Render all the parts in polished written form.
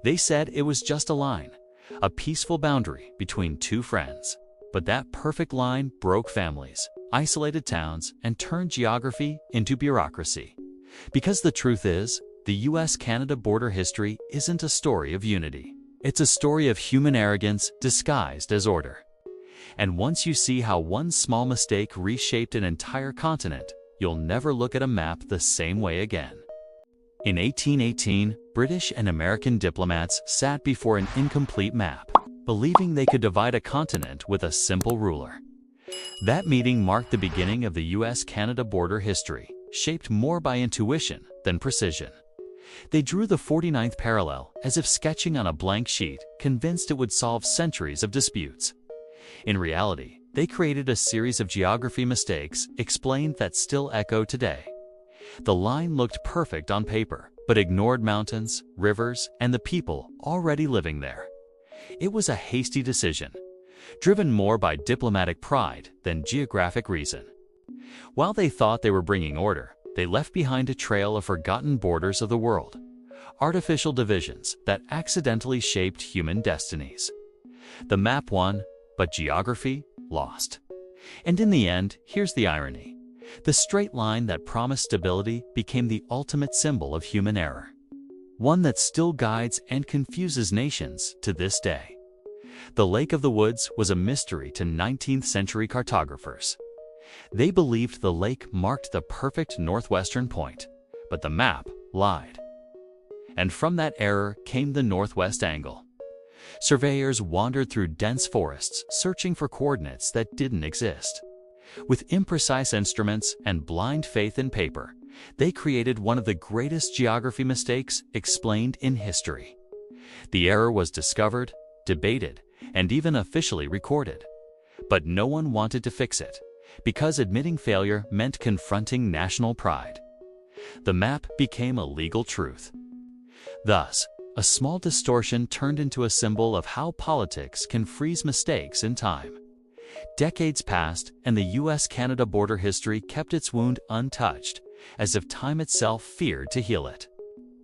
They said it was just a line, a peaceful boundary between two friends. But that perfect line broke families, isolated towns, and turned geography into bureaucracy. Because the truth is, the US-Canada border history isn't a story of unity. It's a story of human arrogance disguised as order. And once you see how one small mistake reshaped an entire continent, you'll never look at a map the same way again. In 1818, British and American diplomats sat before an incomplete map, believing they could divide a continent with a simple ruler. That meeting marked the beginning of the US-Canada border history, shaped more by intuition than precision. They drew the 49th parallel as if sketching on a blank sheet, convinced it would solve centuries of disputes. In reality, they created a series of geography mistakes explained that still echo today. The line looked perfect on paper, but ignored mountains, rivers, and the people already living there. It was a hasty decision, driven more by diplomatic pride than geographic reason. While they thought they were bringing order, they left behind a trail of forgotten borders of the world, artificial divisions that accidentally shaped human destinies. The map won, but geography lost. And in the end, here's the irony. The straight line that promised stability became the ultimate symbol of human error, one that still guides and confuses nations to this day. The Lake of the Woods was a mystery to 19th century cartographers. They believed the lake marked the perfect northwestern point, but the map lied. And from that error came the northwest angle. Surveyors wandered through dense forests searching for coordinates that didn't exist. With imprecise instruments and blind faith in paper, they created one of the greatest geography mistakes explained in history. The error was discovered, debated, and even officially recorded. But no one wanted to fix it, because admitting failure meant confronting national pride. The map became a legal truth. Thus, a small distortion turned into a symbol of how politics can freeze mistakes in time. Decades passed, and the US-Canada border history kept its wound untouched, as if time itself feared to heal it.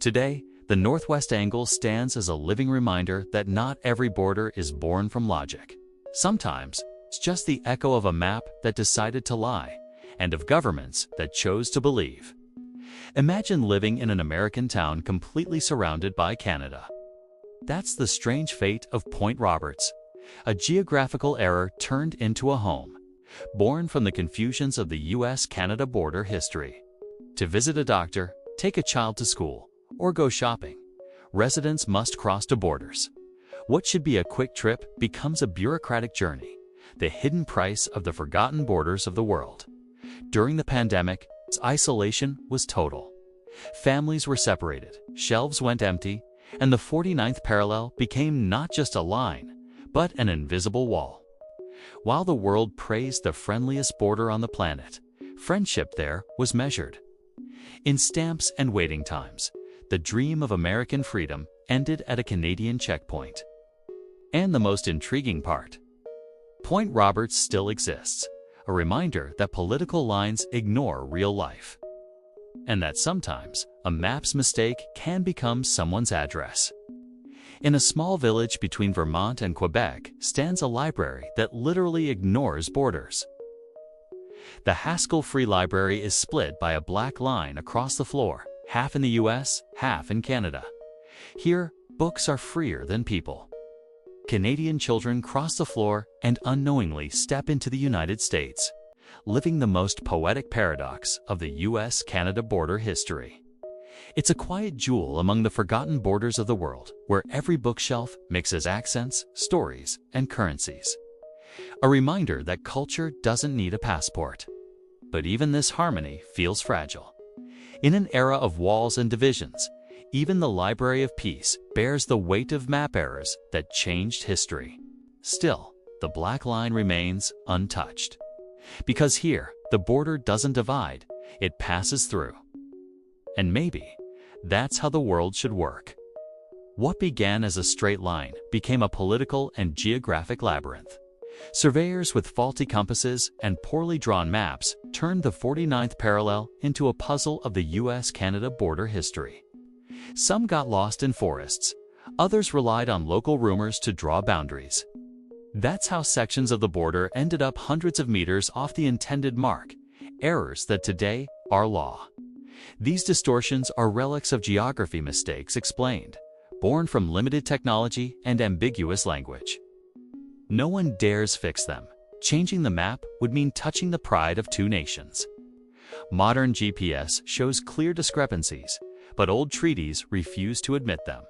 Today, the Northwest Angle stands as a living reminder that not every border is born from logic. Sometimes, it's just the echo of a map that decided to lie, and of governments that chose to believe. Imagine living in an American town completely surrounded by Canada. That's the strange fate of Point Roberts, a geographical error turned into a home, born from the confusions of the US-Canada border history. To visit a doctor, take a child to school, or go shopping, residents must cross to borders. What should be a quick trip becomes a bureaucratic journey, the hidden price of the forgotten borders of the world. During the pandemic, isolation was total. Families were separated, shelves went empty, and the 49th parallel became not just a line, but an invisible wall. While the world praised the friendliest border on the planet, friendship there was measured in stamps and waiting times. The dream of American freedom ended at a Canadian checkpoint. And the most intriguing part: Point Roberts still exists, a reminder that political lines ignore real life, and that sometimes a map's mistake can become someone's address. In a small village between Vermont and Quebec stands a library that literally ignores borders. The Haskell Free Library is split by a black line across the floor, half in the US, half in Canada. Here, books are freer than people. Canadian children cross the floor and unknowingly step into the United States, living the most poetic paradox of the US-Canada border history. It's a quiet jewel among the forgotten borders of the world, where every bookshelf mixes accents, stories, and currencies. A reminder that culture doesn't need a passport. But even this harmony feels fragile. In an era of walls and divisions, even the Library of Peace bears the weight of map errors that changed history. Still, the black line remains untouched. Because here, the border doesn't divide, it passes through. And maybe that's how the world should work. What began as a straight line became a political and geographic labyrinth. Surveyors with faulty compasses and poorly drawn maps turned the 49th parallel into a puzzle of the US-Canada border history. Some got lost in forests, Others relied on local rumors to draw boundaries. That's how sections of the border ended up hundreds of meters off the intended mark, errors that today are law. These distortions are relics of geography mistakes explained, born from limited technology and ambiguous language. No one dares fix them. Changing the map would mean touching the pride of two nations. Modern GPS shows clear discrepancies, but old treaties refuse to admit them.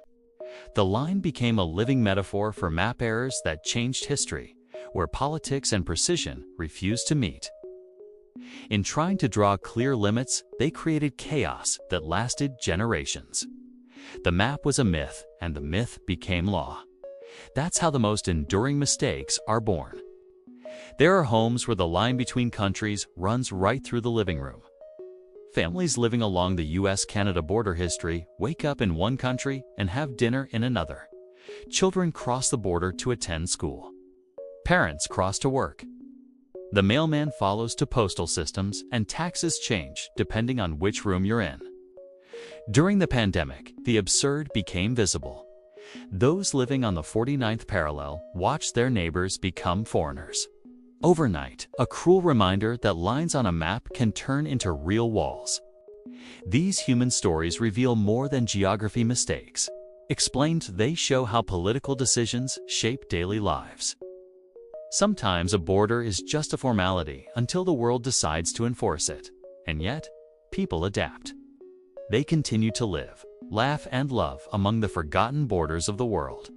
The line became a living metaphor for map errors that changed history, where politics and precision refused to meet. In trying to draw clear limits, they created chaos that lasted generations. The map was a myth, and the myth became law. That's how the most enduring mistakes are born. There are homes where the line between countries runs right through the living room. Families living along the US-Canada border history wake up in one country and have dinner in another. Children cross the border to attend school. Parents cross to work. The mailman follows to postal systems, and taxes change depending on which room you're in. During the pandemic, the absurd became visible. Those living on the 49th parallel watched their neighbors become foreigners. Overnight, a cruel reminder that lines on a map can turn into real walls. These human stories reveal more than geography mistakes. Explained, they show how political decisions shape daily lives. Sometimes a border is just a formality until the world decides to enforce it. And yet, people adapt. They continue to live, laugh, and love among the forgotten borders of the world,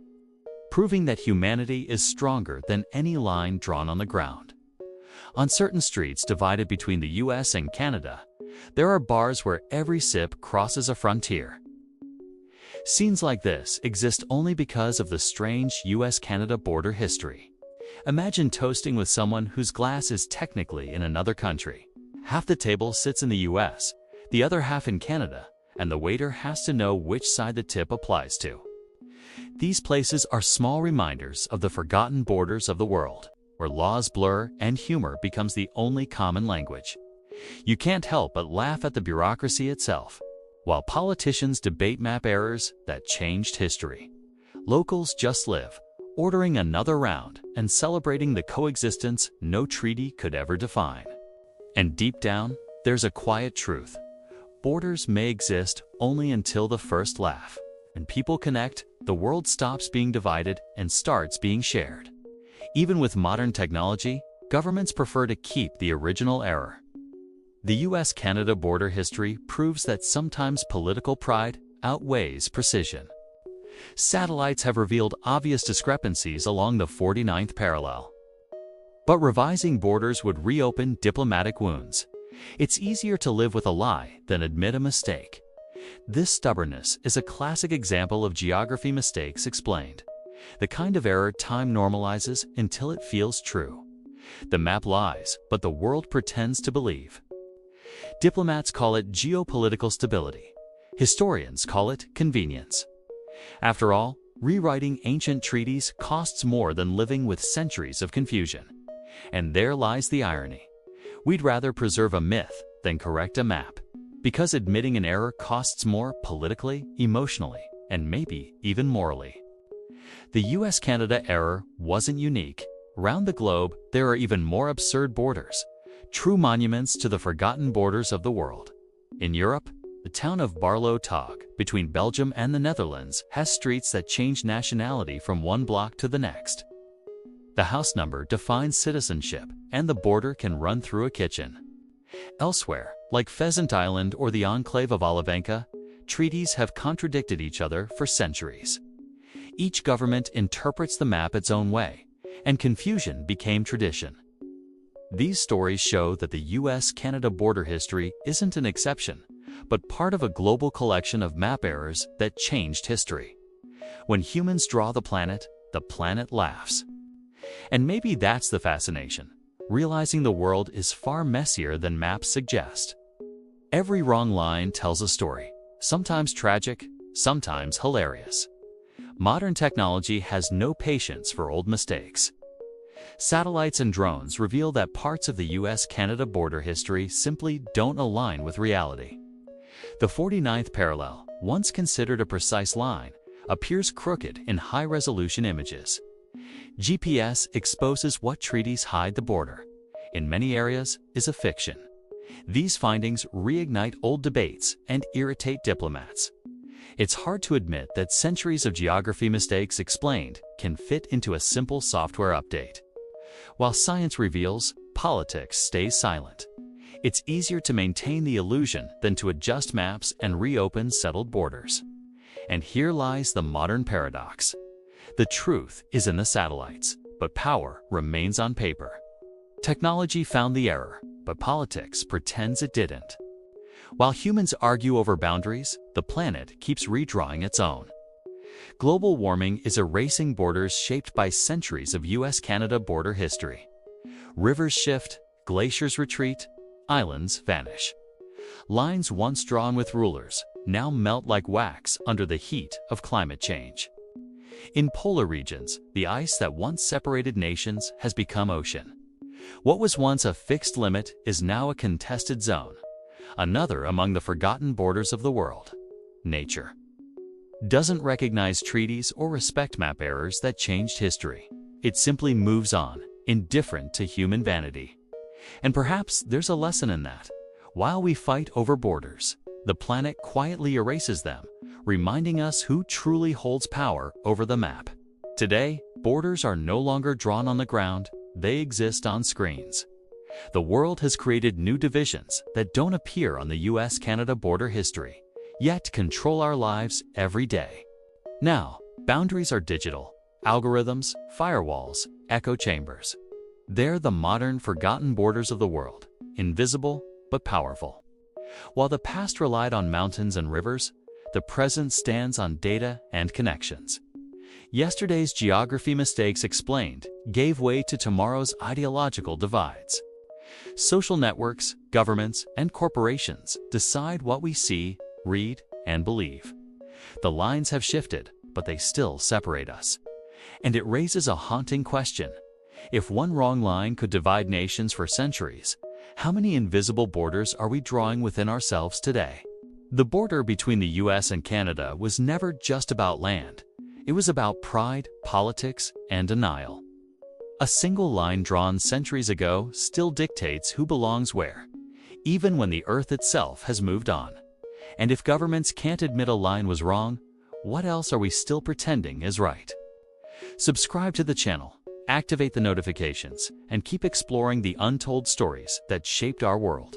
proving that humanity is stronger than any line drawn on the ground. On certain streets divided between the US and Canada, there are bars where every sip crosses a frontier. Scenes like this exist only because of the strange US-Canada border history. Imagine toasting with someone whose glass is technically in another country. Half the table sits in the US, the other half in Canada, and the waiter has to know which side the tip applies to. These places are small reminders of the forgotten borders of the world, where laws blur and humor becomes the only common language. You can't help but laugh at the bureaucracy itself. While politicians debate map errors that changed history, locals just live, ordering another round and celebrating the coexistence no treaty could ever define. And deep down, there's a quiet truth. Borders may exist only until the first laugh. When people connect, the world stops being divided and starts being shared. Even with modern technology, governments prefer to keep the original error. The US-Canada border history proves that sometimes political pride outweighs precision. Satellites have revealed obvious discrepancies along the 49th parallel. But revising borders would reopen diplomatic wounds. It's easier to live with a lie than admit a mistake. This stubbornness is a classic example of geography mistakes explained. The kind of error time normalizes until it feels true. The map lies, but the world pretends to believe. Diplomats call it geopolitical stability. Historians call it convenience. After all, rewriting ancient treaties costs more than living with centuries of confusion. And there lies the irony. We'd rather preserve a myth than correct a map, because admitting an error costs more politically, emotionally, and maybe even morally. The US-Canada error wasn't unique. Around the globe, there are even more absurd borders, true monuments to the forgotten borders of the world. In Europe, the town of Barlo-Tog, between Belgium and the Netherlands, has streets that change nationality from one block to the next. The house number defines citizenship, and the border can run through a kitchen. Elsewhere, like Pheasant Island or the enclave of Olivenka, treaties have contradicted each other for centuries. Each government interprets the map its own way, and confusion became tradition. These stories show that the US-Canada border history isn't an exception, but part of a global collection of map errors that changed history. When humans draw the planet laughs. And maybe that's the fascination, realizing the world is far messier than maps suggest. Every wrong line tells a story, sometimes tragic, sometimes hilarious. Modern technology has no patience for old mistakes. Satellites and drones reveal that parts of the US-Canada border history simply don't align with reality. The 49th parallel, once considered a precise line, appears crooked in high-resolution images. GPS exposes what treaties hide the border, in many areas, is a fiction. These findings reignite old debates and irritate diplomats. It's hard to admit that centuries of geography mistakes explained can fit into a simple software update. While science reveals, politics stays silent. It's easier to maintain the illusion than to adjust maps and reopen settled borders. And here lies the modern paradox. The truth is in the satellites, but power remains on paper. Technology found the error, but politics pretends it didn't. While humans argue over boundaries, the planet keeps redrawing its own. Global warming is erasing borders shaped by centuries of US-Canada border history. Rivers shift, glaciers retreat, islands vanish. Lines once drawn with rulers now melt like wax under the heat of climate change. In polar regions, the ice that once separated nations has become ocean. What was once a fixed limit is now a contested zone, another among the forgotten borders of the world. Nature doesn't recognize treaties or respect map errors that changed history. It simply moves on, indifferent to human vanity. And perhaps there's a lesson in that. While we fight over borders, the planet quietly erases them, reminding us who truly holds power over the map. Today, borders are no longer drawn on the ground, they exist on screens. The world has created new divisions that don't appear on the US-Canada border history, yet control our lives every day. Now, boundaries are digital. Algorithms, firewalls, echo chambers. They're the modern forgotten borders of the world, invisible but powerful. While the past relied on mountains and rivers, the present stands on data and connections. Yesterday's geography mistakes explained gave way to tomorrow's ideological divides. Social networks, governments, and corporations decide what we see, read, and believe. The lines have shifted, but they still separate us. And it raises a haunting question. If one wrong line could divide nations for centuries, how many invisible borders are we drawing within ourselves today? The border between the US and Canada was never just about land. It was about pride, politics, and denial. A single line drawn centuries ago still dictates who belongs where, even when the Earth itself has moved on. And if governments can't admit a line was wrong, what else are we still pretending is right? Subscribe to the channel, activate the notifications, and keep exploring the untold stories that shaped our world.